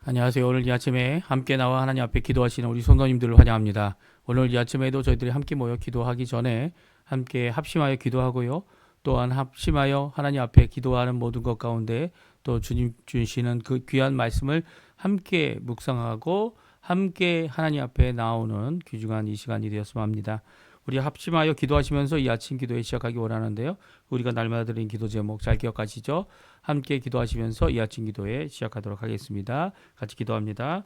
안녕하세요. 오늘 이 아침에 함께 나와 하나님 앞에 기도하시는 우리 성도님들을 환영합니다. 오늘 이 아침에도 저희들이 함께 모여 기도하기 전에 함께 합심하여 기도하고요. 또한 합심하여 하나님 앞에 기도하는 모든 것 가운데 또 주님 주시는 그 귀한 말씀을 함께 묵상하고 함께 하나님 앞에 나오는 귀중한 이 시간이 되었으면 합니다. 우리 합심하여 기도하시면서 이 아침 기도에 시작하기 원하는데요. 우리가 날마다 드린 기도 제목 잘 기억하시죠? 함께 기도하시면서 이 아침 기도에 시작하도록 하겠습니다. 같이 기도합니다.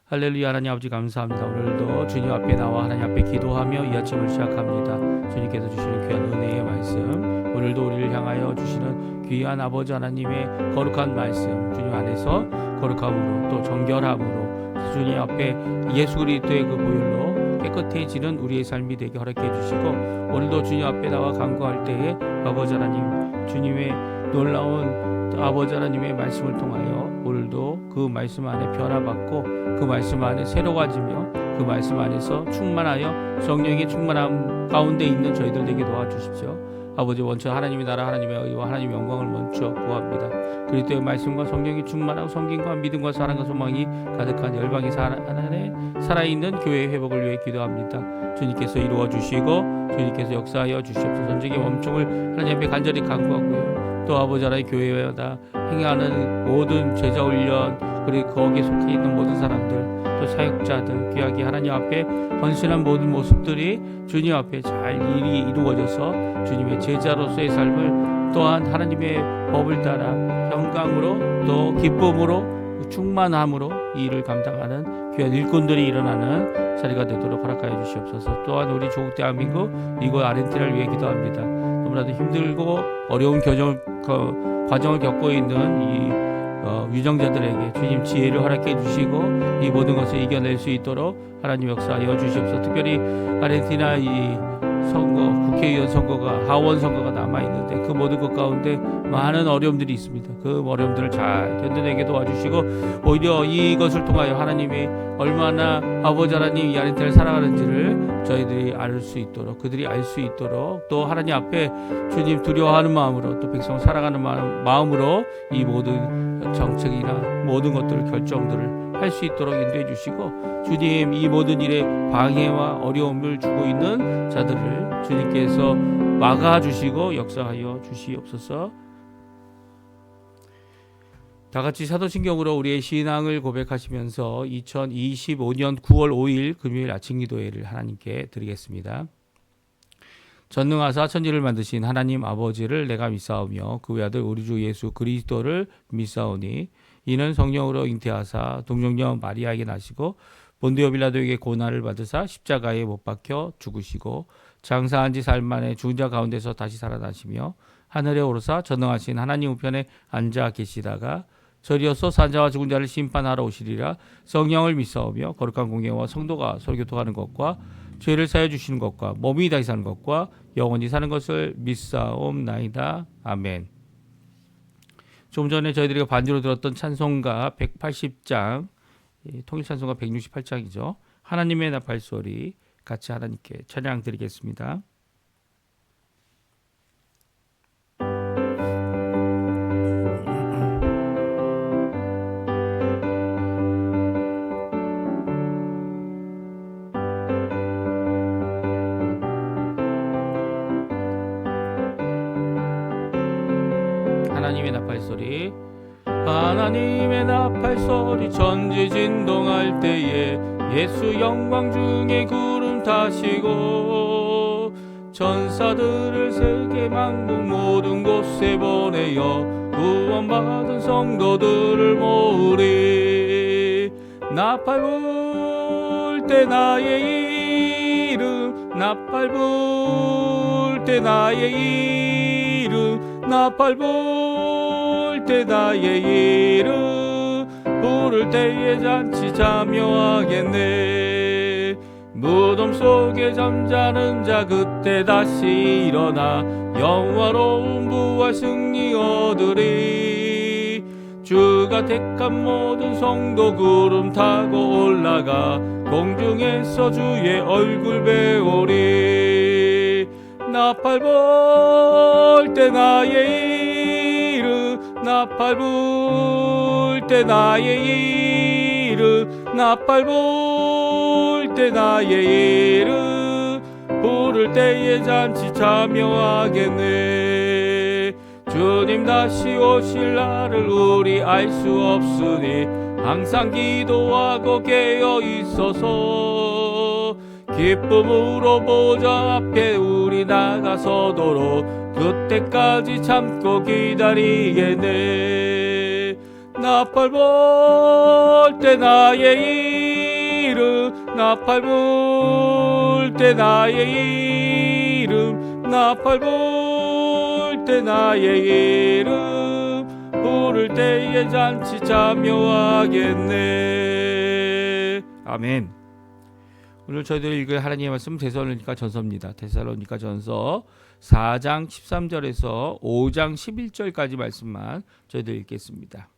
할렐루야. 하나님 아버지 감사합니다. 오늘도 주님 앞에 나와 하나님 앞에 기도하며 이 아침을 시작합니다. 주님께서 주시는 귀한 은혜의 말씀, 오늘도 우리를 향하여 주시는 귀한 아버지 하나님의 거룩한 말씀, 주님 안에서 거룩함으로 또 정결함으로 주님 앞에 예수 그리스도의 그 보혈로 깨끗해지는 우리의 삶이 되게 허락해 주시고, 오늘도 주님 앞에 나와 간구할 때에 아버지 하나님 주님의 놀라운 아버지 하나님의 말씀을 통하여 오늘도 그 말씀 안에 변화받고 그 말씀 안에 새로워지며 그 말씀 안에서 충만하여 성령의 충만함 가운데 있는 저희들 되게 도와주십시오. 아버지, 원처 하나님의 나라, 하나님의 의와 하나님의 영광을 먼저 구합니다. 그리스도의 말씀과 성령이 충만하고 성김과 믿음과 사랑과 소망이 가득한 열방의 안에 살아있는 교회의 회복을 위해 기도합니다. 주님께서 이루어 주시고 주님께서 역사하여 주시옵소서. 전쟁의 멈춤을 하나님 앞에 간절히 간구하고요. 또 아버지 하나님 교회마다 행하는 모든 제자 훈련, 그리고 거기에 속해 있는 모든 사람들, 또 사역자들 귀하게 하나님 앞에 헌신한 모든 모습들이 주님 앞에 잘 일이 이루어져서 주님의 제자로서의 삶을 또한 하나님의 법을 따라 평강으로 또 기쁨으로 충만함으로 이 일을 감당하는 귀한 일꾼들이 일어나는 자리가 되도록 허락하여 주시옵소서. 또한 우리 조국 대한민국 이곳 아르헨티나를 위해 기도합니다. 너무나도 힘들고 어려운 과정을 겪고 있는 이 유정자들에게 주님 지혜를 허락해 주시고 이 모든 것을 이겨낼 수 있도록 하나님 역사하여 주시옵소서. 특별히 아르헨티나 이 선거, 국회의원 선거가, 하원 선거가 남아있는데 그 모든 것 가운데 많은 어려움들이 있습니다. 그 어려움들을 잘 견뎌내게 도와주시고, 오히려 이것을 통하여 하나님이 얼마나 아버지 하나님 이 아르헨티나를 사랑하는지를 저희들이 알 수 있도록, 그들이 알 수 있도록, 또 하나님 앞에 주님 두려워하는 마음으로, 또 백성을 사랑하는 마음으로 이 모든 정책이나 모든 것들을 결정들을 할 수 있도록 인도해 주시고, 주님 이 모든 일에 방해와 어려움을 주고 있는 자들을 주님께서 막아주시고 역사하여 주시옵소서. 다같이 사도신경으로 우리의 신앙을 고백하시면서 2025년 9월 5일 금요일 아침 기도회를 하나님께 드리겠습니다. 전능하사 천지를 만드신 하나님 아버지를 내가 믿사오며 그 외아들 우리 주 예수 그리스도를 믿사오니 이는 성령으로 잉태하사 동정녀 마리아에게 나시고 본디오 빌라도에게 고난을 받으사 십자가에 못 박혀 죽으시고 장사한 지 사흘 만에 죽은 자 가운데서 다시 살아나시며 하늘에 오르사 전능하신 하나님 우편에 앉아 계시다가 저리어서 산자와 죽은 자를 심판하러 오시리라. 성령을 믿사오며 거룩한 공예와 성도가 서로 교통하는 것과 죄를 사해 주시는 것과 몸이 다시 사는 것과 영원히 사는 것을 믿사옵나이다. 아멘. 좀 전에 저희들이 반주로 들었던 찬송가 180장, 통일찬송가 168장이죠. 하나님의 나팔소리 같이 하나님께 찬양 드리겠습니다. 하나님의 나팔소리. 하나님의 나팔소리 천지진동할 때에 예수 영광 중에 구름 타시고 천사들을 세계 만국 모든 곳에 보내어 구원받은 성도들을 모으리. 나팔 불 때 나의 이름, 나팔 불 때 나의 이름, 나팔 불 때 나의 이름 부를 때에 잔치 참여하겠네. 무덤 속에 잠자는 자 그때 다시 일어나 영화로운 부활 승리 얻으리. 주가 택한 모든 성도 구름 타고 올라가 공중에서 주의 얼굴 배우리. 나팔 불 때 나의 이름, 나팔 불 때 나의 이름 나팔 불 때 나의 이름 부를 때에 잔치 참여하겠네. 주님 다시 오실 날을 우리 알 수 없으니 항상 기도하고 깨어 있어서 기쁨으로 보좌 앞에 우리 나가서도록 그때까지 참고 기다리겠네. 나팔 불 때 나의 이름 나팔 불 때 나의 이름 나팔 불 때 나의 이름 부를 때에 잔치 참여하겠네. 아멘. 오늘 저희들이 읽을 하나님의 말씀 데살로니가 전서입니다. 데살로니가 전서 4장 13절에서 5장 11절까지 말씀만 저희들 읽겠습니다.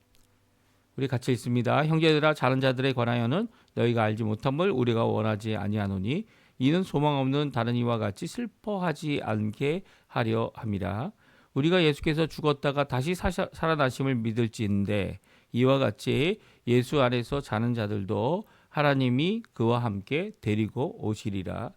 우리 같이 읽습니다. 형제들아 자른 자들에 관하여는 너희가 알지 못함을 우리가 원하지 아니하노니 이는 소망 없는 다른 이와 같이 슬퍼하지 않게 하려 함이라. 우리가 예수께서 죽었다가 다시 살아나심을 믿을지인데 이와 같이 예수 안에서 자는 자들도 하나님이 그와 함께 데리고 오시리라.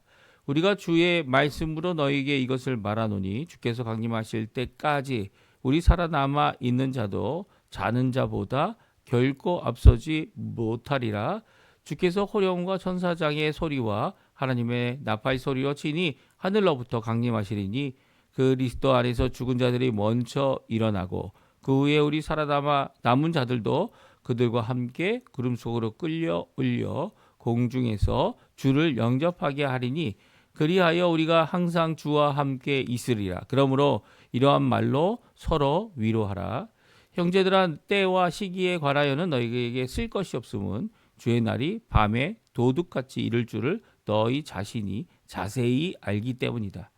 우리가 주의 말씀으로 너희에게 이것을 말하노니 주께서 강림하실 때까지 우리 살아남아 있는 자도 자는 자보다 결코 앞서지 못하리라. 주께서 호령과 천사장의 소리와 하나님의 나팔 소리로 치니 하늘로부터 강림하시리니 그리스도 안에서 죽은 자들이 먼저 일어나고 그 후에 우리 살아남아 남은 자들도 그들과 함께 구름 속으로 끌려 올려 공중에서 주를 영접하게 하리니 그리하여 우리가 항상 주와 함께 있으리라. 그러므로 이러한 말로 서로 위로하라. 형제들아 때와 시기에 관하여는 너희에게 쓸 것이 없음은 주의 날이 밤에 도둑같이 이를 줄을 너희 자신이 자세히 알기 때문이라.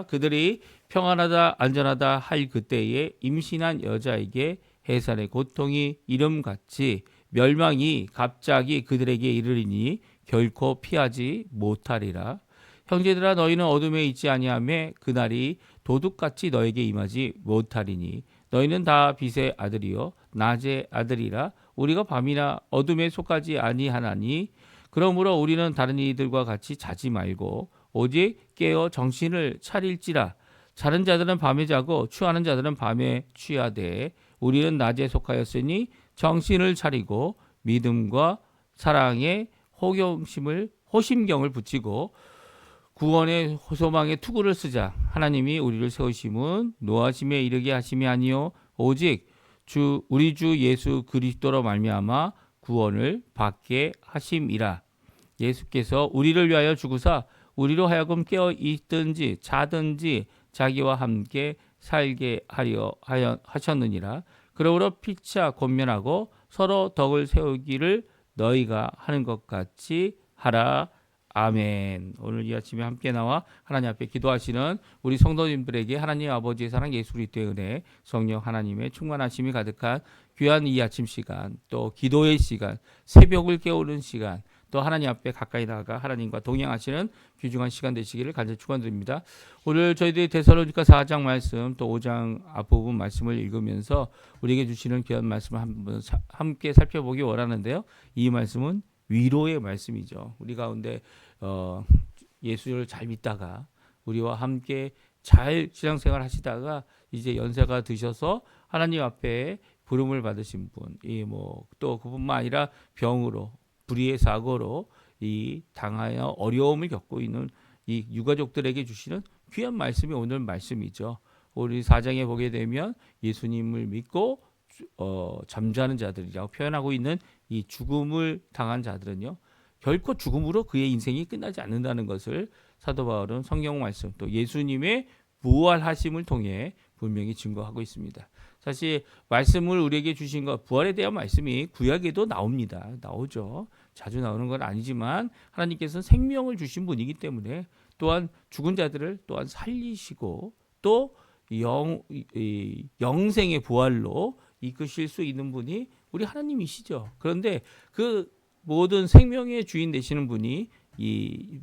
그들이 평안하다 안전하다 할 그때에 임신한 여자에게 해산의 고통이 이름같이 멸망이 갑자기 그들에게 이르리니 결코 피하지 못하리라. 형제들아 너희는 어둠에 있지 아니하며 그날이 도둑같이 너에게 임하지 못하리니 너희는 다 빛의 아들이요 낮의 아들이라. 우리가 밤이나 어둠에 속하지 아니하나니 그러므로 우리는 다른 이들과 같이 자지 말고 오직 깨어 정신을 차릴지라. 자는 자들은 밤에 자고 취하는 자들은 밤에 취하되 우리는 낮에 속하였으니 정신을 차리고 믿음과 사랑의 호심경을 붙이고 구원의 소망의 투구를 쓰자. 하나님이 우리를 세우심은 노하심에 이르게 하심이 아니요 오직 우리 주 예수 그리스도로 말미암아 구원을 받게 하심이라. 예수께서 우리를 위하여 죽으사 우리로 하여금 깨어 있든지 자든지 자기와 함께 살게 하려 하셨느니라. 그러므로 피차 권면하고 서로 덕을 세우기를 너희가 하는 것 같이 하라. 아멘. 오늘 이 아침에 함께 나와 하나님 앞에 기도하시는 우리 성도님들에게 하나님 아버지의 사랑 예수 그리스도의 은혜 성령 하나님의 충만하심이 가득한 귀한 이 아침 시간, 또 기도의 시간, 새벽을 깨우는 시간, 또 하나님 앞에 가까이 나아가 하나님과 동행하시는 귀중한 시간 되시기를 간절히 축원드립니다. 오늘 저희들이 데살로니가 4장 말씀 또 5장 앞부분 말씀을 읽으면서 우리에게 주시는 귀한 말씀을 한번 함께 살펴보기 원하는데요. 이 말씀은 위로의 말씀이죠. 우리 가운데 예수를 잘 믿다가 우리와 함께 잘 신앙생활 하시다가 이제 연세가 드셔서 하나님 앞에 부름을 받으신 분, 또 그뿐만 아니라 병으로 불의의 사고로 이 당하여 어려움을 겪고 있는 이 유가족들에게 주시는 귀한 말씀이 오늘 말씀이죠. 우리 4장에 보게 되면 예수님을 믿고 잠자는 자들이라고 표현하고 있는 이 죽음을 당한 자들은요, 결코 죽음으로 그의 인생이 끝나지 않는다는 것을 사도 바울은 성경 말씀 또 예수님의 부활하심을 통해 분명히 증거하고 있습니다. 사실 말씀을 우리에게 주신 것, 부활에 대한 말씀이 구약에도 나오죠. 자주 나오는 건 아니지만 하나님께서는 생명을 주신 분이기 때문에 또한 죽은 자들을 또한 살리시고 또 영생의 부활로 이끄실 수 있는 분이 우리 하나님이시죠. 그런데 그 모든 생명의 주인 되시는 분이 이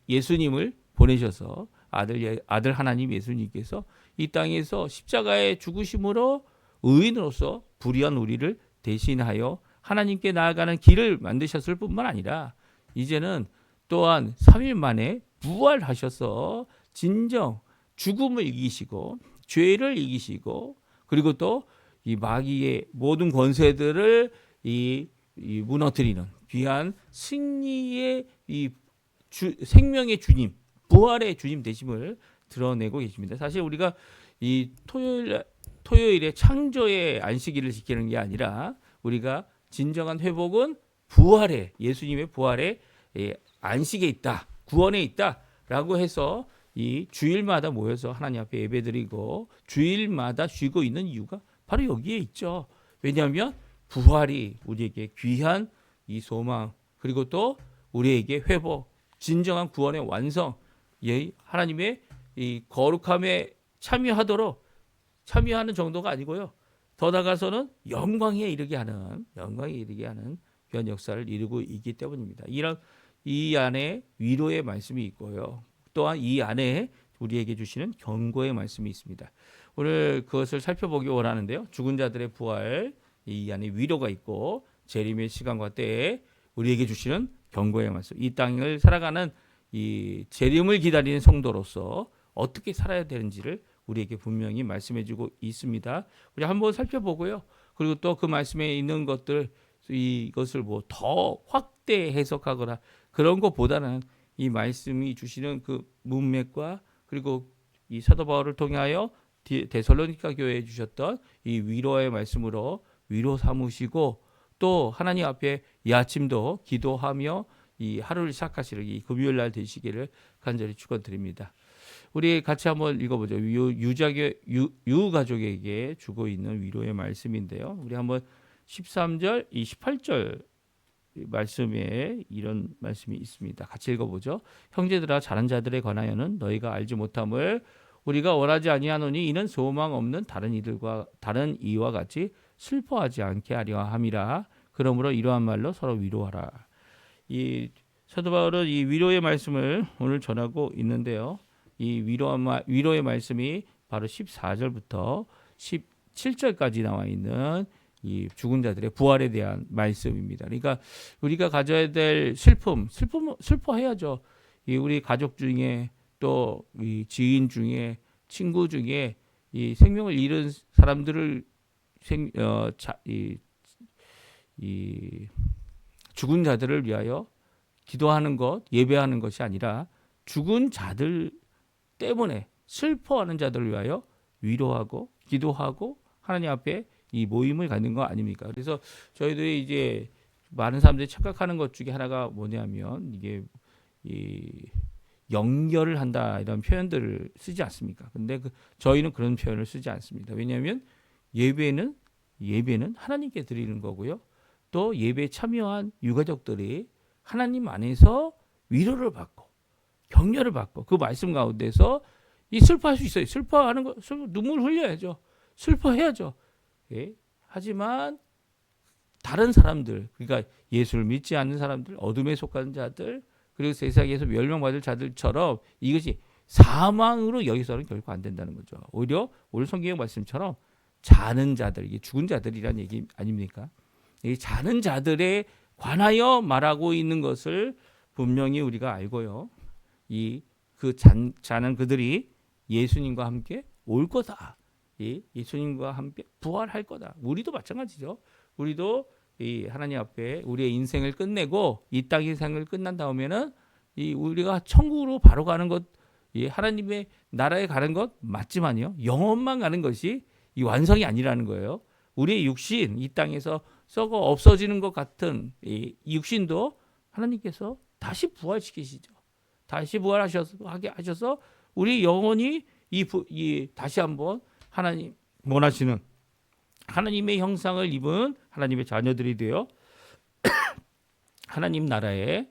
예수님을 보내셔서 아들 하나님 예수님께서 이 땅에서 십자가의 죽으심으로 의인으로서 불의한 우리를 대신하여 하나님께 나아가는 길을 만드셨을 뿐만 아니라 이제는 또한 3일 만에 부활하셔서 진정 죽음을 이기시고 죄를 이기시고 그리고 또 이 마귀의 모든 권세들을 이 무너뜨리는 귀한 승리의 생명의 주님, 부활의 주님 되심을 드러내고 계십니다. 사실 우리가 이 토요일에 창조의 안식일을 지키는 게 아니라 우리가 진정한 회복은 부활의 예수님의 부활의 안식에 있다, 구원에 있다라고 해서 이 주일마다 모여서 하나님 앞에 예배드리고 주일마다 쉬고 있는 이유가 바로 여기에 있죠. 왜냐하면 부활이 우리에게 귀한 이 소망 그리고 또 우리에게 회복, 진정한 구원의 완성, 하나님의 이 거룩함에 참여하는 정도가 아니고요. 더 나아가서는 영광에 이르게 하는 귀한 역사를 이루고 있기 때문입니다. 이 안에 위로의 말씀이 있고요. 또한 이 안에 우리에게 주시는 경고의 말씀이 있습니다. 오늘 그것을 살펴보기 원하는데요. 죽은 자들의 부활, 이 안에 위로가 있고 재림의 시간과 때에 우리에게 주시는 경고의 말씀. 이 땅을 살아가는 이 재림을 기다리는 성도로서 어떻게 살아야 되는지를 우리에게 분명히 말씀해주고 있습니다. 우리 한번 살펴보고요. 그리고 또 그 말씀에 있는 것들 이것을 뭐 더 확대 해석하거나 그런 것보다는 이 말씀이 주시는 그 문맥과 그리고 이 사도 바울을 통하여 데살로니가 교회에 주셨던 이 위로의 말씀으로 위로 삼으시고 또 하나님 앞에 이 아침도 기도하며 이 하루를 시작하시는 이 금요일 날 되시기를 간절히 축원드립니다. 우리 같이 한번 읽어보죠. 유가족에게 주고 있는 위로의 말씀인데요. 우리 한번 13절, 28절 말씀에 이런 말씀이 있습니다. 같이 읽어보죠. 형제들아 자는 자들에 관하여는 너희가 알지 못함을 우리가 원하지 아니하노니 이는 소망 없는 다른 이와 같이 슬퍼하지 않게 하려 함이라. 그러므로 이러한 말로 서로 위로하라. 이 사도 바울은 이 위로의 말씀을 오늘 전하고 있는데요. 이 위로의 말씀이 바로 14절부터 17절까지 나와 있는 이 죽은 자들의 부활에 대한 말씀입니다. 그러니까 우리가 가져야 될 슬퍼해야죠. 이 우리 가족 중에 또 이 지인 중에 친구 중에 이 생명을 잃은 사람들을 죽은 자들을 위하여 기도하는 것, 예배하는 것이 아니라 죽은 자들 때문에 슬퍼하는 자들을 위하여 위로하고 기도하고 하나님 앞에 이 모임을 갖는 거 아닙니까? 그래서 저희들이 이제 많은 사람들이 착각하는 것 중에 하나가 뭐냐면 이게 이 연결을 한다 이런 표현들을 쓰지 않습니까? 근데 저희는 그런 표현을 쓰지 않습니다. 왜냐하면 예배는 하나님께 드리는 거고요. 또 예배에 참여한 유가족들이 하나님 안에서 위로를 받고 격려를 받고 그 말씀 가운데서 이 슬퍼할 수 있어요. 슬퍼하는 거 눈물 흘려야죠. 슬퍼해야죠. 예? 하지만 다른 사람들 그러니까 예수를 믿지 않는 사람들 어둠에 속한 자들 그리고 세상에서 멸망받을 자들처럼 이것이 사망으로 여기서는 결코 안 된다는 거죠. 오히려 오늘 성경의 말씀처럼 자는 자들 이게 죽은 자들이라는 얘기 아닙니까? 이 자는 자들에 관하여 말하고 있는 것을 분명히 우리가 알고요. 자는 그들이 예수님과 함께 올 거다. 예수님과 함께 부활할 거다. 우리도 마찬가지죠. 우리도 이 하나님 앞에 우리의 인생을 끝내고 이 땅 인생을 끝난 다음에는 우리가 천국으로 바로 가는 것, 하나님의 나라에 가는 것 맞지만요. 영혼만 가는 것이 이 완성이 아니라는 거예요. 우리의 육신 이 땅에서 썩어 없어지는 것 같은 이 육신도 하나님께서 다시 부활시키시죠. 다시 부활하게 하셔서 우리 영혼이 다시 한번 하나님 원하시는 하나님의 형상을 입은 하나님의 자녀들이 되어 하나님 나라에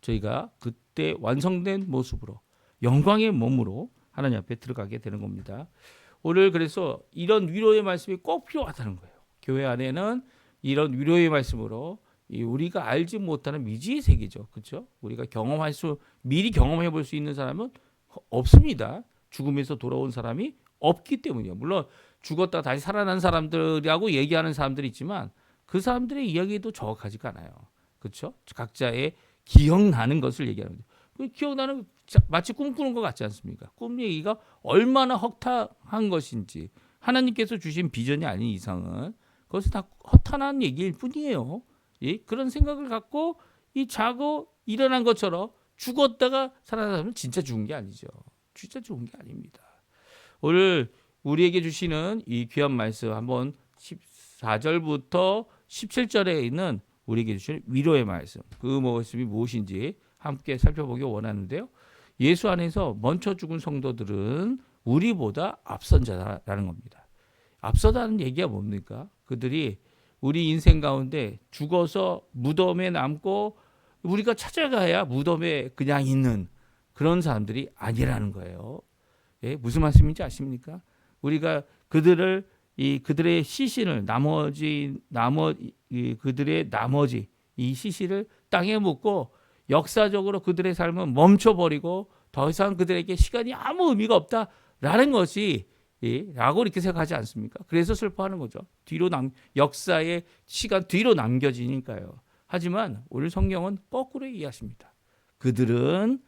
저희가 그때 완성된 모습으로 영광의 몸으로 하나님 앞에 들어가게 되는 겁니다. 오늘 그래서 이런 위로의 말씀이 꼭 필요하다는 거예요. 교회 안에는 이런 위로의 말씀으로 우리가 알지 못하는 미지의 세계죠. 그렇죠? 우리가 미리 경험해 볼 수 있는 사람은 없습니다. 죽음에서 돌아온 사람이 없기 때문이에요. 물론 죽었다 다시 살아난 사람들이라고 얘기하는 사람들이 있지만 그 사람들의 이야기도 정확하지가 않아요. 그렇죠? 각자의 기억나는 것을 얘기하는 거죠. 그 기억나는 마치 꿈꾸는 것 같지 않습니까? 꿈 얘기가 얼마나 허탄한 것인지 하나님께서 주신 비전이 아닌 이상은 그것은 다 허탄한 얘기일 뿐이에요. 예? 그런 생각을 갖고 이 자고 일어난 것처럼 죽었다가 살아나면 진짜 죽은 게 아니죠. 진짜 죽은 게 아닙니다. 오늘 우리에게 주시는 이 귀한 말씀 한번 14절부터 17절에 있는 우리에게 주시는 위로의 말씀, 그 말씀이 무엇인지 함께 살펴보기 원하는데요. 예수 안에서 먼저 죽은 성도들은 우리보다 앞선 자라는 겁니다. 앞서다는 얘기가 뭡니까? 그들이 우리 인생 가운데 죽어서 무덤에 남고 우리가 찾아가야 무덤에 그냥 있는 그런 사람들이 아니라는 거예요. 예, 무슨 말씀인지 아십니까? 우리가 그들의 시신을 그들의 나머지 이 시신을 땅에 묻고 역사적으로 그들의 삶은 멈춰버리고 더 이상 그들에게 시간이 아무 의미가 없다라는 것이 라고 이렇게 생각하지 않습니까? 그래서 슬퍼하는 거죠. 역사의 시간 뒤로 남겨지니까요. 하지만 오늘 성경은 거꾸로 이해하십니다. 그들은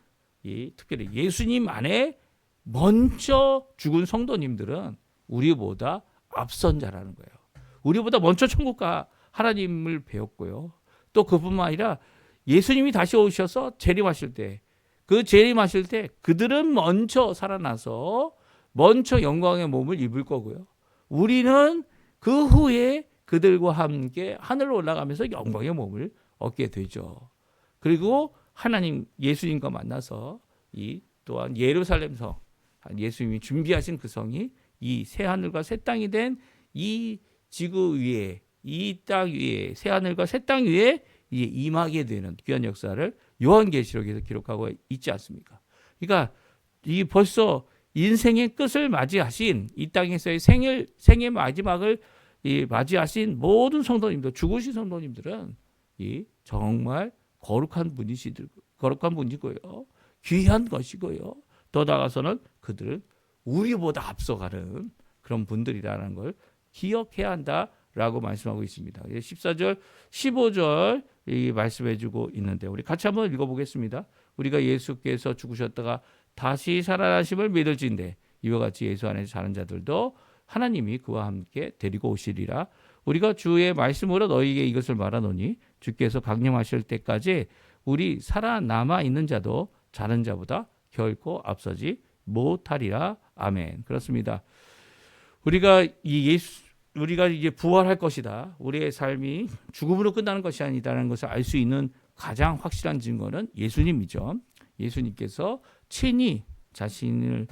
특별히 예수님 안에 먼저 죽은 성도님들은 우리보다 앞선 자라는 거예요. 우리보다 먼저 천국과 하나님을 배웠고요. 또 그뿐만 아니라 예수님이 다시 오셔서 재림하실 때 그들은 먼저 살아나서 먼저 영광의 몸을 입을 거고요. 우리는 그 후에 그들과 함께 하늘로 올라가면서 영광의 몸을 얻게 되죠. 그리고 하나님 예수님과 만나서 또한 예루살렘 성, 예수님이 준비하신 그 성이 이 새 하늘과 새 땅이 된 이 지구 위에, 이 땅 위에, 새 하늘과 새 땅 위에 임하게 되는 귀한 역사를 요한계시록에서 기록하고 있지 않습니까? 그러니까 벌써 인생의 끝을 맞이하신 이 땅에서의 생의 마지막을 맞이하신 모든 성도님들, 죽으신 성도님들은 정말 거룩한 분이고요. 귀한 것이고요. 더 나아가서는 그들은 우리보다 앞서가는 그런 분들이라는 걸 기억해야 한다라고 말씀하고 있습니다. 14절, 15절 말씀해 주고 있는데 우리 같이 한번 읽어보겠습니다. 우리가 예수께서 죽으셨다가 다시 살아나심을 믿을진대 이와 같이 예수 안에서 사는 자들도 하나님이 그와 함께 데리고 오시리라. 우리가 주의 말씀으로 너희에게 이것을 말하노니 주께서 강림하실 때까지 우리 살아남아 있는 자도 자는 자보다 결코 앞서지 못하리라. 아멘. 그렇습니다. 우리가 이제 부활할 것이다. 우리의 삶이 죽음으로 끝나는 것이 아니다라는 것을 알 수 있는 가장 확실한 증거는 예수님이죠. 예수님께서 친히 자신을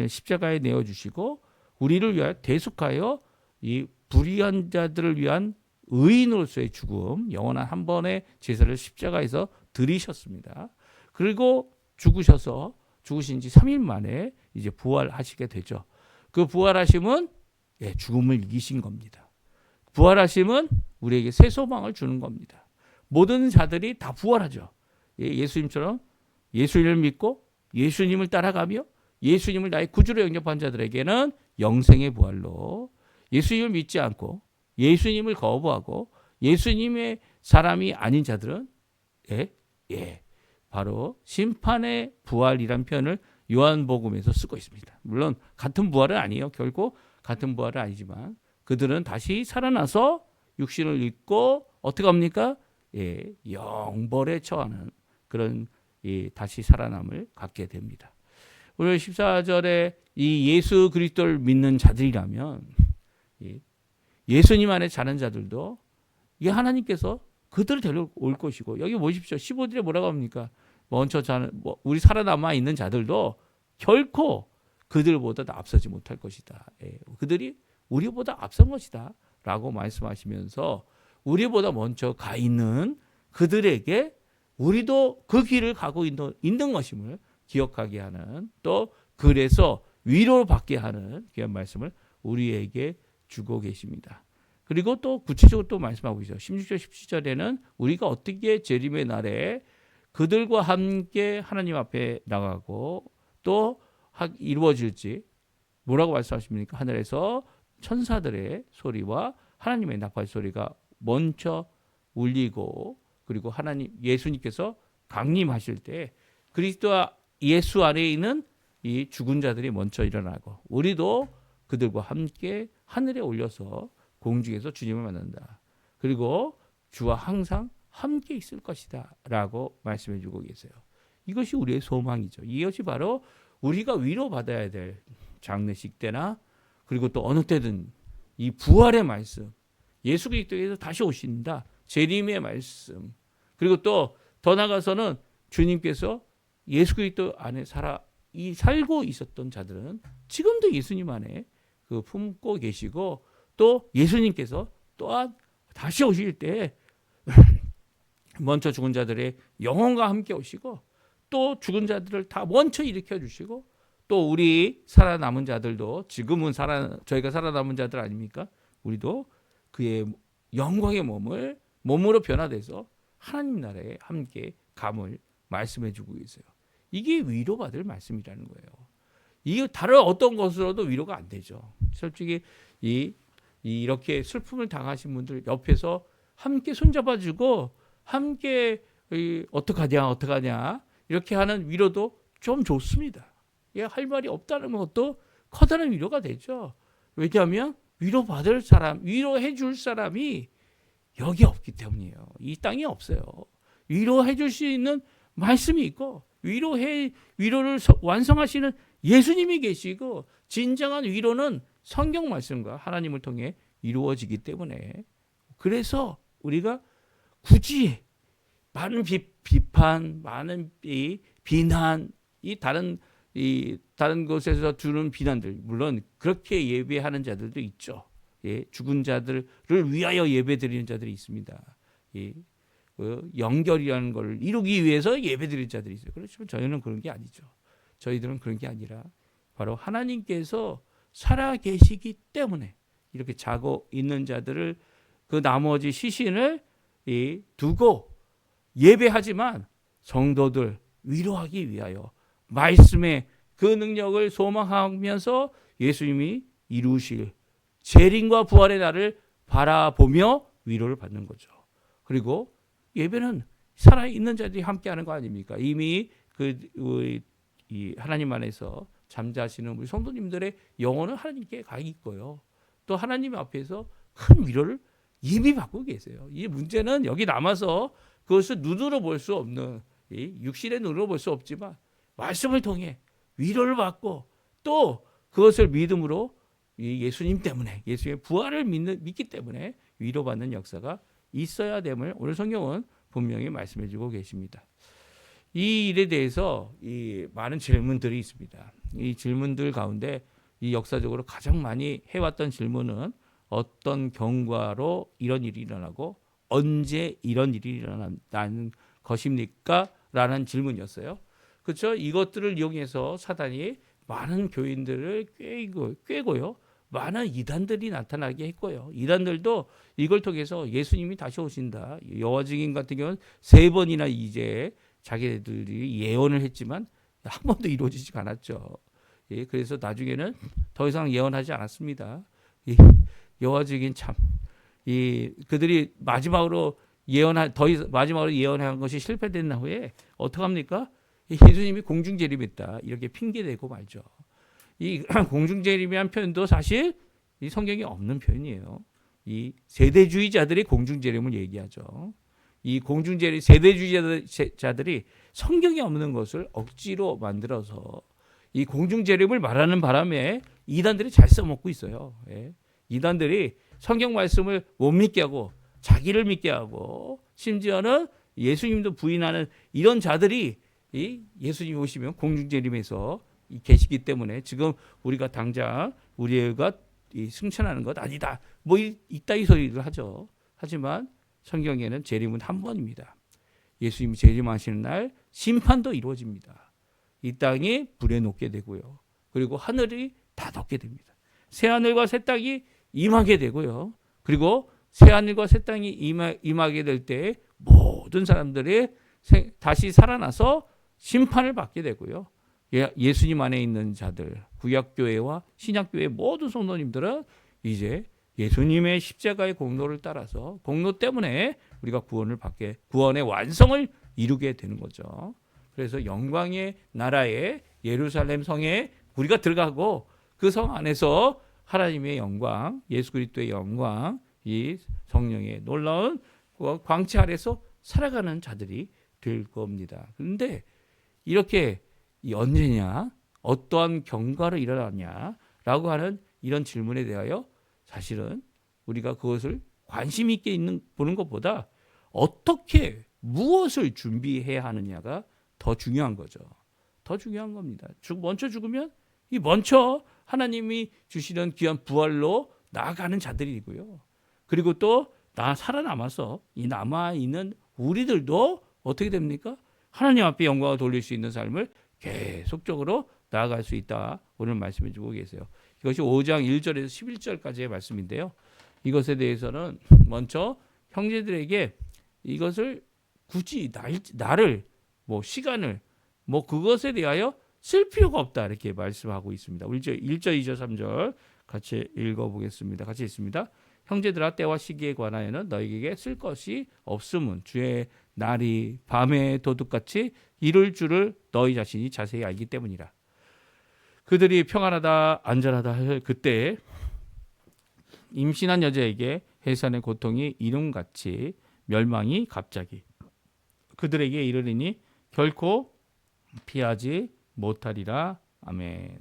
십자가에 내어 주시고 우리를 위하여 대속하여 이 불의한 자들을 위한 의인으로서의 죽음, 영원한 한 번의 제사를 십자가에서 드리셨습니다. 그리고 죽으신 지 3일 만에 이제 부활하시게 되죠. 그 부활하심은 죽음을 이기신 겁니다. 부활하심은 우리에게 새 소망을 주는 겁니다. 모든 자들이 다 부활하죠. 예수님처럼 예수님을 믿고 예수님을 따라가며 예수님을 나의 구주로 영접한 자들에게는 영생의 부활로, 예수님을 믿지 않고 예수님을 거부하고 예수님의 사람이 아닌 자들은 바로 심판의 부활이란 표현을 요한복음에서 쓰고 있습니다. 물론 같은 부활은 아니에요. 결코 같은 부활은 아니지만 그들은 다시 살아나서 육신을 입고 어떻게 합니까? 영벌에 처하는 그런 다시 살아남을 갖게 됩니다. 오늘 14절에 이 예수 그리스도를 믿는 자들이라면 예수님 안에 사는 자들도 이 하나님께서 그들을 데려올 것이고, 여기 보십시오. 15절에 뭐라고 합니까? 우리 살아남아 있는 자들도 결코 그들보다 앞서지 못할 것이다. 그들이 우리보다 앞선 것이다 라고 말씀하시면서 우리보다 먼저 가 있는 그들에게 우리도 그 길을 가고 있는 것임을 기억하게 하는, 또 그래서 위로를 받게 하는 그런 말씀을 우리에게 주고 계십니다. 그리고 또 구체적으로 또 말씀하고 있어요. 16절 17절에는 우리가 어떻게 재림의 날에 그들과 함께 하나님 앞에 나가고 또 이루어질지 뭐라고 말씀하십니까? 하늘에서 천사들의 소리와 하나님의 나팔 소리가 먼저 울리고, 그리고 하나님 예수님께서 강림하실 때 그리스도와 예수 안에 있는 이 죽은 자들이 먼저 일어나고, 우리도 그들과 함께 하늘에 올려서 공중에서 주님을 만난다. 그리고 주와 항상 함께 있을 것이다 라고 말씀해 주고 계세요. 이것이 우리의 소망이죠. 이것이 바로 우리가 위로받아야 될 장례식 때나, 그리고 또 어느 때든 이 부활의 말씀, 예수 그리스도께서 다시 오신다, 재림의 말씀, 그리고 또 더 나아가서는 주님께서 예수 그리스도 안에 살고 있었던 자들은 지금도 예수님 안에 그 품고 계시고, 또 예수님께서 또한 다시 오실 때 먼저 죽은 자들의 영혼과 함께 오시고, 또 죽은 자들을 다 먼저 일으켜 주시고, 또 우리 살아남은 자들도, 지금은 저희가 살아남은 자들 아닙니까? 우리도 그의 영광의 몸으로 변화돼서 하나님 나라에 함께 감을 말씀해 주고 계세요. 이게 위로받을 말씀이라는 거예요. 이게 다른 어떤 것으로도 위로가 안 되죠. 솔직히 이렇게 슬픔을 당하신 분들 옆에서 함께 손잡아주고 함께 어떡하냐 이렇게 하는 위로도 좀 좋습니다. 할 말이 없다는 것도 커다란 위로가 되죠. 왜냐하면 위로받을 사람, 위로해 줄 사람이 여기 없기 때문이에요. 이 땅에 없어요. 위로해 줄 수 있는 말씀이 있고, 위로를 완성하시는 예수님이 계시고, 진정한 위로는 성경 말씀과 하나님을 통해 이루어지기 때문에, 그래서 우리가 굳이 많은 비판, 많은 비난, 다른 곳에서 주는 비난들, 물론 그렇게 예배하는 자들도 있죠. 죽은 자들을 위하여 예배드리는 자들이 있습니다. 영결이라는 걸 이루기 위해서 예배드리는 자들이 있어요. 그렇지만 저희는 그런 게 아니죠. 저희들은 그런 게 아니라 바로 하나님께서 살아계시기 때문에 이렇게 자고 있는 자들을, 그 나머지 시신을 두고 예배하지만, 성도들 위로하기 위하여 말씀의 그 능력을 소망하면서 예수님이 이루실 재림과 부활의 날을 바라보며 위로를 받는 거죠. 그리고 예배는 살아있는 자들이 함께하는 거 아닙니까? 이미 이 하나님 안에서 잠자시는 우리 성도님들의 영혼은 하나님께 가 있고요. 또 하나님 앞에서 큰 위로를 이미 받고 계세요. 이 문제는 여기 남아서 그것을 눈으로 볼 수 없는, 육신의 눈으로 볼 수 없지만 말씀을 통해 위로를 받고, 또 그것을 믿음으로 예수님 때문에, 예수의 부활을 믿기 때문에 위로받는 역사가 있어야 됨을 오늘 성경은 분명히 말씀해 주고 계십니다. 이 일에 대해서 많은 질문들이 있습니다. 이 질문들 가운데 이 역사적으로 가장 많이 해왔던 질문은 어떤 경과로 이런 일이 일어나고 언제 이런 일이 일어나는 것입니까? 라는 질문이었어요. 그렇죠? 이것들을 이용해서 사단이 많은 교인들을 꿰고요. 많은 이단들이 나타나게 했고요. 이단들도 이걸 통해서 예수님이 다시 오신다. 여호와 증인 같은 경우는 3번이나 이제 자기들이 예언을 했지만 한 번도 이루어지지 않았죠. 그래서 나중에는 더 이상 예언하지 않았습니다. 여호와 증인 참, 그들이 마지막으로 예언한 것이 실패된 후에 어떡합니까? 예수님이 공중재림했다 이렇게 핑계대고 말죠. 이 공중재림이란 표현도 사실 이 성경에 없는 표현이에요. 이 세대주의자들이 공중재림을 얘기하죠. 이 세대주의자들이 성경에 없는 것을 억지로 만들어서 이 공중재림을 말하는 바람에 이단들이 잘 써먹고 있어요. 이단들이 성경 말씀을 못 믿게 하고 자기를 믿게 하고, 심지어는 예수님도 부인하는 이런 자들이 예수님이 오시면 공중재림에서 계시기 때문에 지금 우리가 당장 우리가 승천하는 것 아니다, 뭐 이따위 소리를 하죠. 하지만 성경에는 재림은 한 번입니다. 예수님이 재림하시는 날 심판도 이루어집니다. 이 땅이 불에 녹게 되고요. 그리고 하늘이 닫게 됩니다. 새하늘과 새 땅이 임하게 되고요. 그리고 새하늘과 새 땅이 임하게 될 때 모든 사람들이 다시 살아나서 심판을 받게 되고요. 예수님 안에 있는 자들, 구약교회와 신약교회 모든 성도님들은 이제 예수님의 십자가의 공로를 따라서 공로 때문에 우리가 구원의 완성을 이루게 되는 거죠. 그래서 영광의 나라에 예루살렘 성에 우리가 들어가고 그 성 안에서 하나님의 영광, 예수 그리스도의 영광, 이 성령의 놀라운 광채 아래서 살아가는 자들이 될 겁니다. 그런데 이렇게 언제냐, 어떠한 경과를 일어나냐라고 하는 이런 질문에 대하여 사실은 우리가 그것을 관심 있게 보는 것보다 어떻게 무엇을 준비해야 하느냐가 더 중요한 거죠. 더 중요한 겁니다. 먼저 죽으면 이 먼저 하나님이 주시는 귀한 부활로 나아가는 자들이고요. 그리고 또 살아남아서 이 남아있는 우리들도 어떻게 됩니까? 하나님 앞에 영광을 돌릴 수 있는 삶을 계속적으로 나아갈 수 있다. 오늘 말씀해 주고 계세요. 이것이 5장 1절에서 11절까지의 말씀인데요. 이것에 대해서는 먼저 형제들에게 이것을 굳이 나를 시간을 그것에 대하여 쓸 필요가 없다 이렇게 말씀하고 있습니다. 1절, 2절, 3절 같이 읽어보겠습니다. 같이 읽습니다. 형제들아 때와 시기에 관하여는 너희에게 쓸 것이 없음은 주의 날이 밤의 도둑같이 이룰 줄을 너희 자신이 자세히 알기 때문이라. 그들이 평안하다 안전하다 할 그때 임신한 여자에게 해산의 고통이 이름같이 멸망이 갑자기 그들에게 이르리니 결코 피하지 못하리라. 아멘.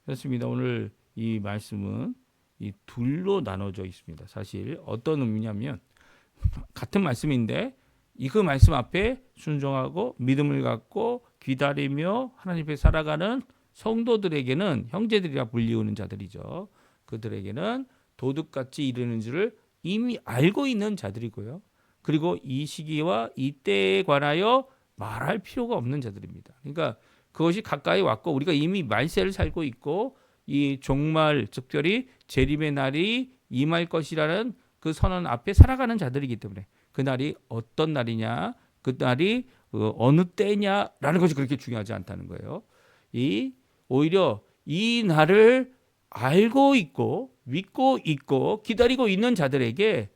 그렇습니다. 오늘 이 말씀은 이 둘로 나눠져 있습니다. 사실 어떤 의미냐면 같은 말씀인데 그 말씀 앞에 순종하고 믿음을 갖고 기다리며 하나님 앞에 살아가는 성도들에게는 형제들이라 불리우는 자들이죠. 그들에게는 도둑같이 이르는 줄을 이미 알고 있는 자들이고요. 그리고 이 시기와 이 때에 관하여 말할 필요가 없는 자들입니다. 그러니까 그것이 가까이 왔고 우리가 이미 말세를 살고 있고 이 종말 특별히 재림의 날이 임할 것이라는 그 선언 앞에 살아가는 자들이기 때문에 그 날이 어떤 날이냐, 그 날이 어느 때냐라는 것이 그렇게 중요하지 않다는 거예요. 오히려 이 날을 알고 있고 믿고 있고 기다리고 있는 자들에게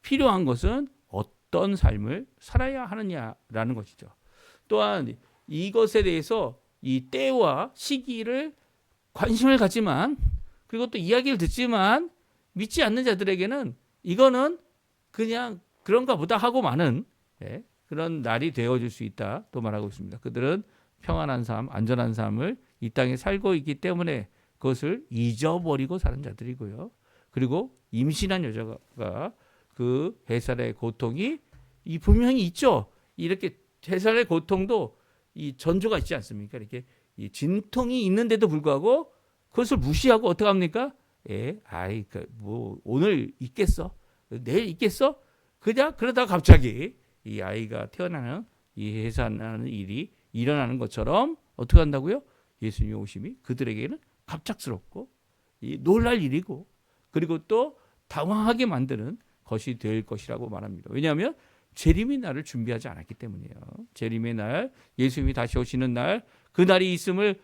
필요한 것은 어떤 삶을 살아야 하느냐라는 것이죠. 또한 이것에 대해서 이 때와 시기를 관심을 갖지만 그리고 또 이야기를 듣지만 믿지 않는 자들에게는 이거는 그냥 그런가 보다 하고 마는 그런 날이 되어질 수 있다 또 말하고 있습니다. 그들은 평안한 삶, 안전한 삶을 이 땅에 살고 있기 때문에 그것을 잊어버리고 사는 자들이고요. 그리고 임신한 여자가 그 해살의 고통이 분명히 있죠. 이렇게 해살의 고통도 이 전조가 있지 않습니까? 이렇게 이 진통이 있는데도 불구하고 그것을 무시하고 어떻게 합니까? 오늘 있겠어? 내일 있겠어? 그냥 그러다가 갑자기 이 아이가 태어나는 이 해산하는 일이 일어나는 것처럼 어떻게 한다고요? 예수님의 오심이 그들에게는 갑작스럽고 놀랄 일이고 그리고 또 당황하게 만드는 것이 될 것이라고 말합니다. 왜냐하면 재림의 날을 준비하지 않았기 때문이에요. 재림의 날, 예수님이 다시 오시는 날, 그 날이 있음을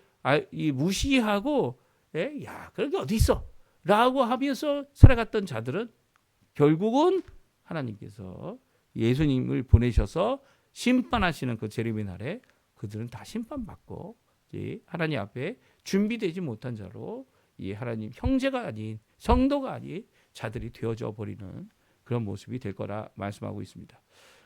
무시하고 그런 게 어디 있어? 라고 하면서 살아갔던 자들은 결국은 하나님께서 예수님을 보내셔서 심판하시는 그 재림의 날에 그들은 다 심판받고 하나님 앞에 준비되지 못한 자로 이 하나님 형제가 아닌 성도가 아닌 자들이 되어져 버리는 그런 모습이 될 거라 말씀하고 있습니다.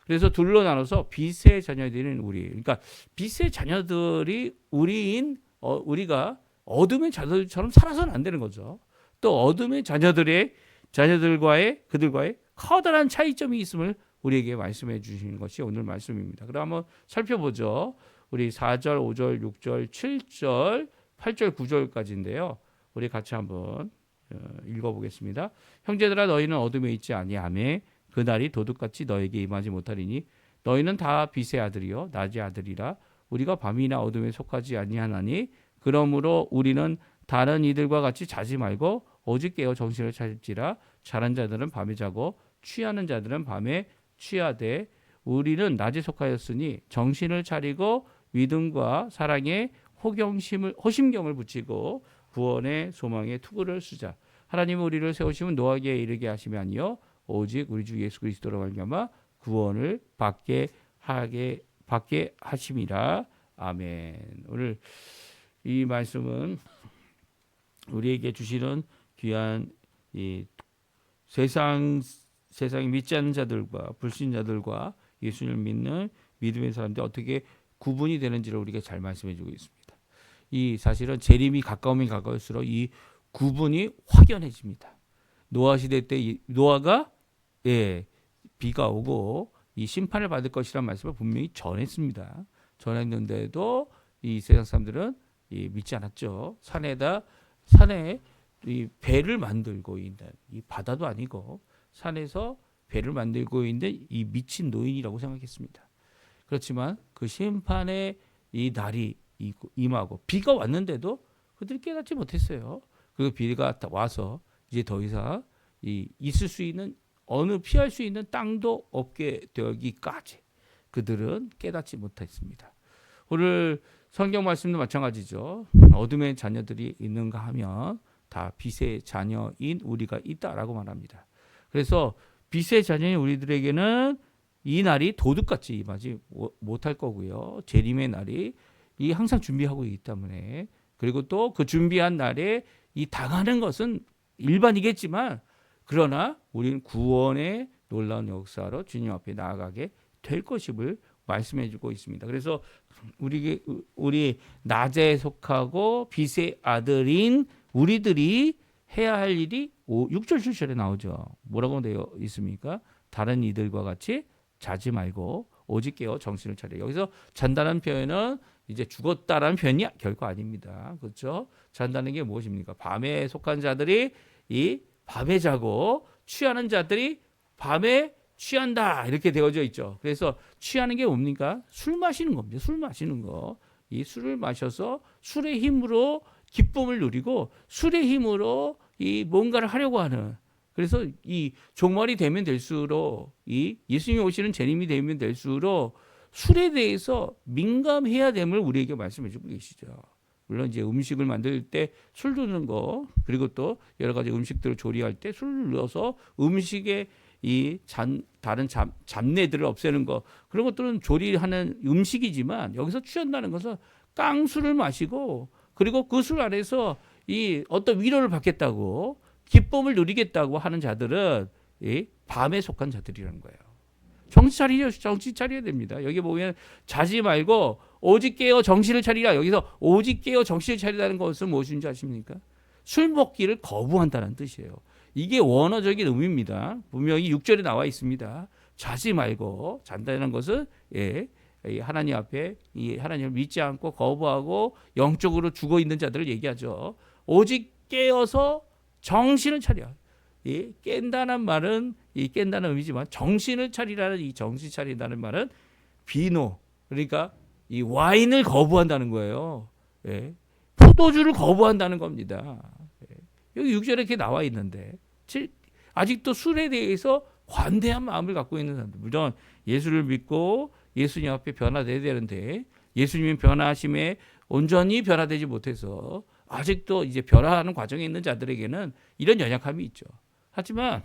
그래서 둘로 나눠서 빛의 자녀들인 우리, 그러니까 빛의 자녀들이 우리가 어둠의 자녀들처럼 살아서는 안 되는 거죠. 또 어둠의 자녀들과의 그들과의 커다란 차이점이 있음을 우리에게 말씀해 주시는 것이 오늘 말씀입니다. 그럼 한번 살펴보죠. 우리 4절, 5절, 6절, 7절, 8절, 9절까지인데요. 우리 같이 한번 읽어보겠습니다. 형제들아 너희는 어둠에 있지 아니하매 그 날이 도둑같이 너에게 임하지 못하리니 너희는 다 빛의 아들이요 낮의 아들이라 우리가 밤이나 어둠에 속하지 아니하나니 그러므로 우리는 다른 이들과 같이 자지 말고 오직 깨어 정신을 차릴지라 자는 자들은 밤에 자고 취하는 자들은 밤에 취하되 우리는 낮에 속하였으니 정신을 차리고 믿음과 사랑에 호심경을 붙이고 구원의 소망의 투구를 쓰자. 하나님은 우리를 세우시면 노하기에 이르게 하심이 아니요 오직 우리 주 예수 그리스도로 말미암아 구원을 받게 하심이라. 아멘. 오늘 이 말씀은 우리에게 주시는 귀한 이 세상에 믿지 않는 자들과 불신자들과 예수님을 믿는 믿음의 사람들 어떻게 구분이 되는지를 우리가 잘 말씀해 주고 있습니다. 이 사실은 재림이 가까우면 가까울수록 이 구분이 확연해집니다. 노아 시대 때 노아가 비가 오고 이 심판을 받을 것이라는 말씀을 분명히 전했습니다. 전했는데도 이 세상 사람들은 믿지 않았죠. 산에 이 배를 만들고 있는 이 바다도 아니고 산에서 배를 만들고 있는 이 미친 노인이라고 생각했습니다. 그렇지만 그 심판의 이 날이 임하고 비가 왔는데도 그들이 깨닫지 못했어요. 그 비가 와서 이제 더 이상 있을 수 있는 피할 수 있는 땅도 없게 되기까지 그들은 깨닫지 못했습니다. 오늘 성경 말씀도 마찬가지죠. 어둠의 자녀들이 있는가 하면 다 빛의 자녀인 우리가 있다라고 말합니다. 그래서 빛의 자녀인 우리들에게는 이 날이 도둑같이 임하지 못할 거고요. 재림의 날이 항상 준비하고 있기 때문에, 그리고 또 그 준비한 날에 당하는 것은 일반이겠지만 그러나 우리는 구원의 놀라운 역사로 주님 앞에 나아가게 될 것임을 말씀해 주고 있습니다. 그래서 우리 낮에 속하고 빛의 아들인 우리들이 해야 할 일이 6절 7절에 나오죠. 뭐라고 되어 있습니까? 다른 이들과 같이 자지 말고 오직 깨어 정신을 차려. 여기서 잔다는 표현은 이제 죽었다라는 표현이 결코 아닙니다. 그렇죠? 잔다는 게 무엇입니까? 밤에 속한 자들이 밤에 자고 취하는 자들이 밤에 취한다 이렇게 되어져 있죠. 그래서 취하는 게 뭡니까? 술 마시는 겁니다. 술 마시는 거. 이 술을 마셔서 술의 힘으로 기쁨을 누리고 술의 힘으로 뭔가를 하려고 하는. 그래서 이 종말이 되면 될수록 예수님이 오시는 재림이 되면 될수록 술에 대해서 민감해야 됨을 우리에게 말씀해 주고 계시죠. 물론 이제 음식을 만들 때 술 넣는 거, 그리고 또 여러 가지 음식들을 조리할 때 술을 넣어서 음식에 다른 잡내들을 없애는 거, 그런 것들은 조리하는 음식이지만 여기서 취한다는 것은 깡술을 마시고 그리고 그 술 안에서 어떤 위로를 받겠다고 기쁨을 누리겠다고 하는 자들은 밤에 속한 자들이라는 거예요. 정신 차려야 됩니다. 여기 보면 자지 말고 오직 깨어 정신을 차리라. 여기서 오직 깨어 정신을 차리라는 것은 무엇인지 아십니까? 술 먹기를 거부한다는 뜻이에요. 이게 원어적인 의미입니다. 분명히 6절에 나와 있습니다. 자지 말고, 잔다는 것은 하나님 앞에 하나님을 믿지 않고 거부하고 영적으로 죽어 있는 자들을 얘기하죠. 오직 깨어서 정신을 차려. 깬다는 말은 깬다는 의미지만 정신을 차리라는 이 정신 차린다는 말은 비노, 그러니까 이 와인을 거부한다는 거예요. 포도주를 거부한다는 겁니다. 여기 6절에 이렇게 나와 있는데 아직도 술에 대해서 관대한 마음을 갖고 있는 사람들, 물론 예수를 믿고 예수님 앞에 변화돼야 되는데 예수님의 변화하심에 온전히 변화되지 못해서 아직도 이제 변화하는 과정에 있는 자들에게는 이런 연약함이 있죠. 하지만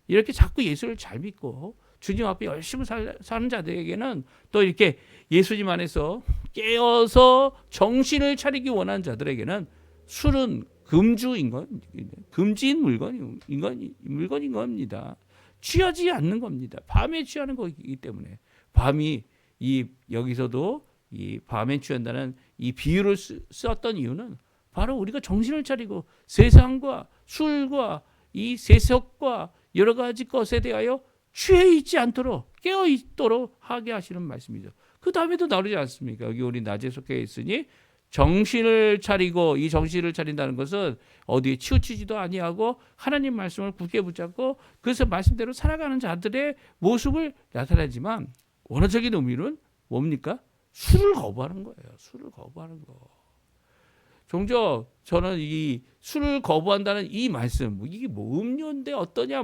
이렇게 자꾸 예수를 잘 믿고 주님 앞에 열심히 사는 자들에게는 또 이렇게 예수님 안에서 깨어서 정신을 차리기 원하는 자들에게는 술은 금지인 물건인 겁니다. 취하지 않는 겁니다. 밤에 취하는 거기 때문에 밤이 여기서도 이 밤에 취한다는 이 비유를 썼던 이유는 바로 우리가 정신을 차리고 세상과 술과 이 세속과 여러 가지 것에 대하여 취해 있지 않도록 깨어 있도록 하게 하시는 말씀이죠. 그 다음에도 나오지 않습니까? 여기 우리 낮에 속해 있으니 정신을 차리고, 이 정신을 차린다는 것은 어디에 치우치지도 아니하고 하나님 말씀을 굳게 붙잡고 그래서 말씀대로 살아가는 자들의 모습을 나타내지만 원어적인 의미는 뭡니까? 술을 거부하는 거예요. 술을 거부하는 거. 종종 저는 이 술을 거부한다는 이 말씀, 이게 뭐 음료인데 어떠냐,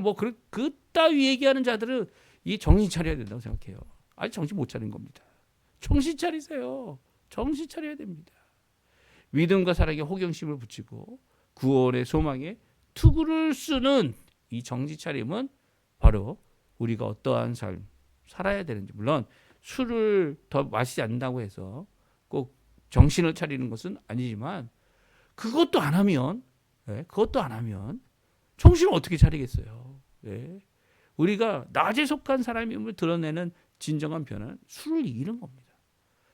그따위 얘기하는 자들은 이 정신 차려야 된다고 생각해요. 아직 정신 못 차린 겁니다. 정신 차리세요. 정신 차려야 됩니다. 믿음과 사랑에 호경심을 붙이고 구원의 소망에 투구를 쓰는 이 정신 차림은 바로 우리가 어떠한 삶 살아야 되는지, 물론 술을 더 마시지 않는다고 해서 꼭 정신을 차리는 것은 아니지만 그것도 안 하면 정신을 어떻게 차리겠어요. 우리가 낮에 속한 사람임을 드러내는 진정한 변화는 술을 잃은 겁니다.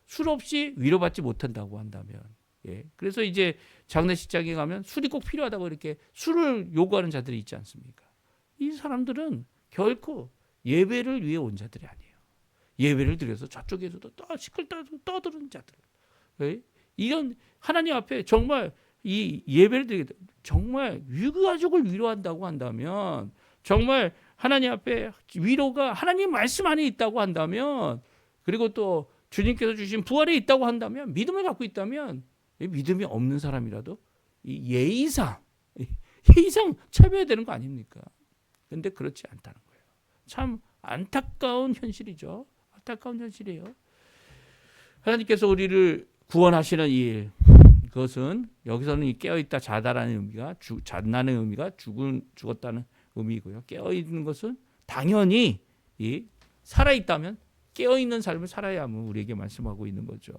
술 없이 위로받지 못한다고 한다면, 그래서 이제 장례식장에 가면 술이 꼭 필요하다고 이렇게 술을 요구하는 자들이 있지 않습니까? 이 사람들은 결코 예배를 위해 온 자들이 아니에요. 예배를 드려서 저쪽에서도 시끌시끌 떠드는 자들. 이런 하나님 앞에 정말 이 예배를 드리게, 정말 유가족을 위로한다고 한다면, 정말 하나님 앞에 위로가 하나님 말씀 안에 있다고 한다면, 그리고 또 주님께서 주신 부활에 있다고 한다면, 믿음을 갖고 있다면, 믿음이 없는 사람이라도 이 예의상 참여해야 되는 거 아닙니까? 근데 그렇지 않다는 거예요. 참 안타까운 현실이죠. 안타까운 현실이에요. 하나님께서 우리를 구원하시는 일, 그것은 여기서는 깨어있다 자다라는 의미가 잣나는 의미가 죽었다는 의미고요. 깨어있는 것은 당연히 살아있다면 깨어있는 삶을 살아야 함을 우리에게 말씀하고 있는 거죠.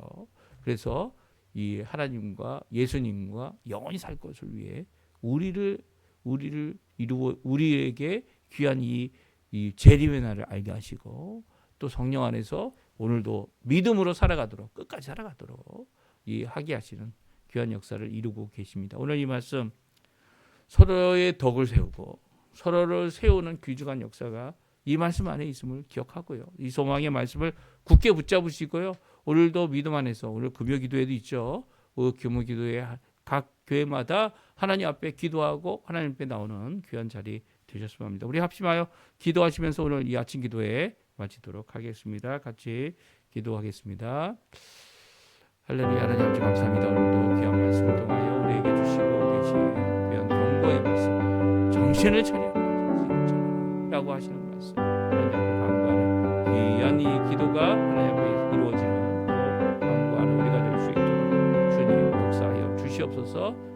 그래서 이 하나님과 예수님과 영원히 살 것을 위해 우리를 이루어 우리에게 귀한 이 재림의 날을 알게 하시고, 또 성령 안에서 오늘도 믿음으로 살아가도록, 끝까지 살아가도록 하게 하시는 귀한 역사를 이루고 계십니다. 오늘 이 말씀, 서로의 덕을 세우고 서로를 세우는 귀중한 역사가 이 말씀 안에 있음을 기억하고요. 이 소망의 말씀을 굳게 붙잡으시고요. 오늘도 믿음 안에서, 오늘 금요 기도회도 있죠. 금요 기도회 각 교회마다 하나님 앞에 기도하고 하나님 앞에 나오는 귀한 자리 되셨으면 합니다. 우리 합심하여 기도하시면서 오늘 이 아침 기도회 마치도록 하겠습니다. 같이 기도하겠습니다. 할렐루야. 하나님 아버지 감사합니다. 오늘도 귀한 말씀을 통하여 우리에게 주시고 계신 귀한 경고의 말씀, 정신을 차리라고 하시는 말씀, 하나님 앞에 간구하는 귀한 이 기도가 하나님 앞에 이루어지는 또 간구하는 우리가 될 수 있도록 주님 역사하여 주시옵소서.